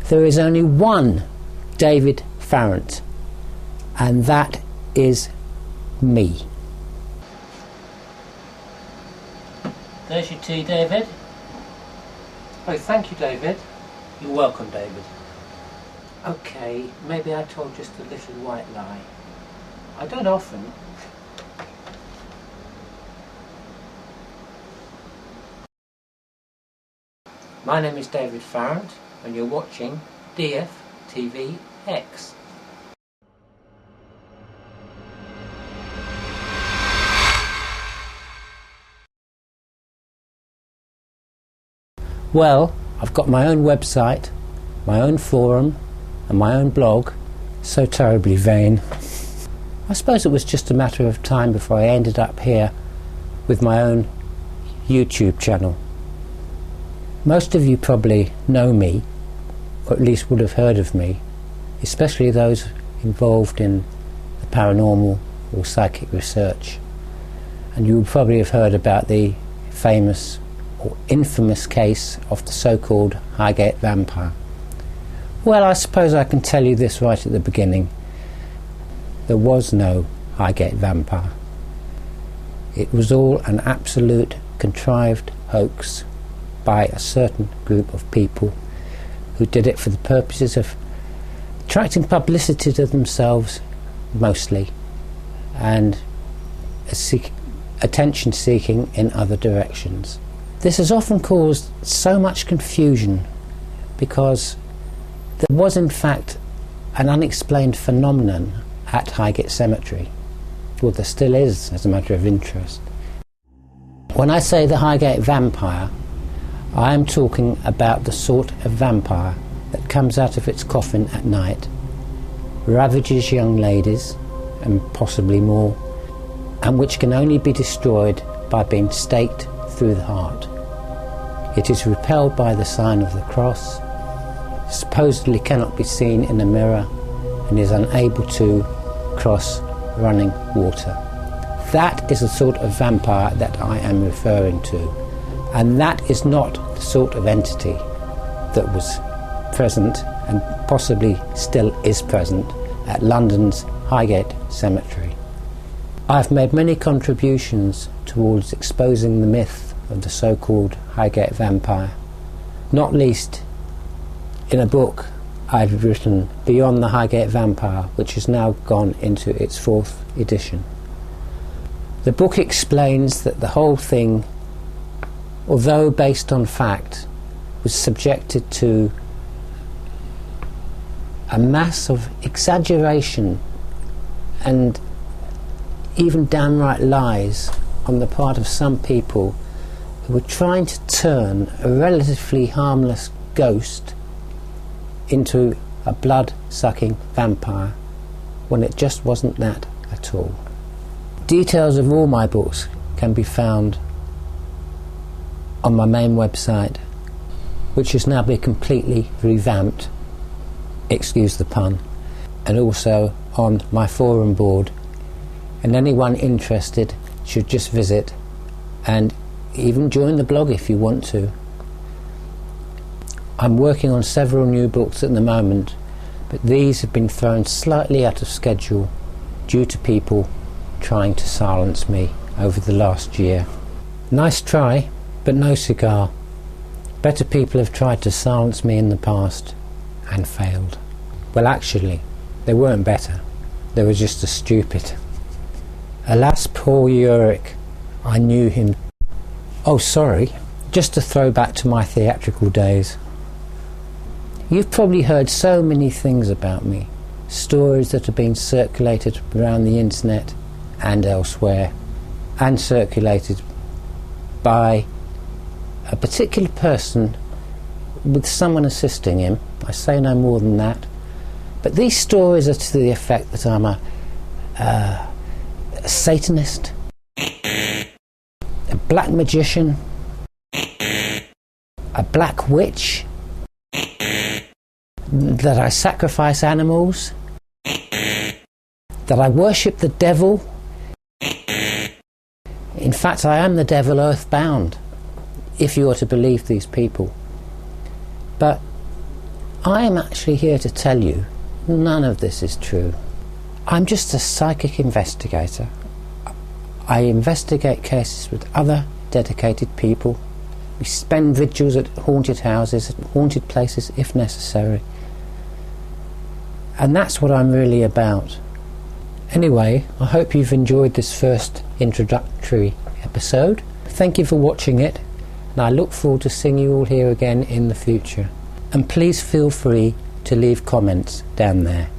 There is only one David Farrant, and that is me. There's your tea, David. Oh, thank you, David. You're welcome, David. Okay, maybe I told just a little white lie. I don't often. My name is David Farrant, and you're watching DFTVX. Well, I've got my own website, my own forum, and my own blog. So terribly vain. I suppose it was just a matter of time before I ended up here with my own YouTube channel. Most of you probably know me, or at least would have heard of me, especially those involved in the paranormal or psychic research. And you would probably have heard about the famous or infamous case of the so-called Highgate Vampire. Well, I suppose I can tell you this right at the beginning. There was no Highgate Vampire. It was all an absolute contrived hoax by a certain group of people who did it for the purposes of attracting publicity to themselves mostly, and attention seeking in other directions. This has often caused so much confusion because there was in fact an unexplained phenomenon at Highgate Cemetery. Well, there still is, as a matter of interest. When I say the Highgate Vampire, I am talking about the sort of vampire that comes out of its coffin at night, ravages young ladies, and possibly more, and which can only be destroyed by being staked through the heart. It is repelled by the sign of the cross, supposedly cannot be seen in a mirror, and is unable to cross running water. That is the sort of vampire that I am referring to, and that is not the sort of entity that was present and possibly still is present at London's Highgate Cemetery. I've made many contributions towards exposing the myth of the so-called Highgate Vampire, not least in a book I've written, Beyond the Highgate Vampire, which has now gone into its 4th edition. The book explains that the whole thing, although based on fact, was subjected to a mass of exaggeration and even downright lies on the part of some people who were trying to turn a relatively harmless ghost into a blood-sucking vampire when it just wasn't that at all. Details of all my books can be found on my main website, which has now been completely revamped, excuse the pun, and also on my forum board, and anyone interested should just visit and even join the blog if you want to. I'm working on several new books at the moment, but these have been thrown slightly out of schedule due to people trying to silence me over the last year. Nice try, but no cigar. Better people have tried to silence me in the past and failed. Well, actually, they weren't better. They were just as stupid. Alas, poor Ulrich. I knew him. Oh, sorry. Just a throwback to my theatrical days. You've probably heard so many things about me, stories that have been circulated around the internet and elsewhere, and circulated by a particular person with someone assisting him. I say no more than that. But these stories are to the effect that I'm a Satanist, a black magician, a black witch, that I sacrifice animals, that I worship the devil. In fact, I am the devil earthbound, if you are to believe these people. But I am actually here to tell you none of this is true. I'm just a psychic investigator. I investigate cases with other dedicated people. We spend vigils at haunted houses, at haunted places if necessary. And that's what I'm really about. Anyway, I hope you've enjoyed this first introductory episode. Thank you for watching it, and I look forward to seeing you all here again in the future. And please feel free to leave comments down there.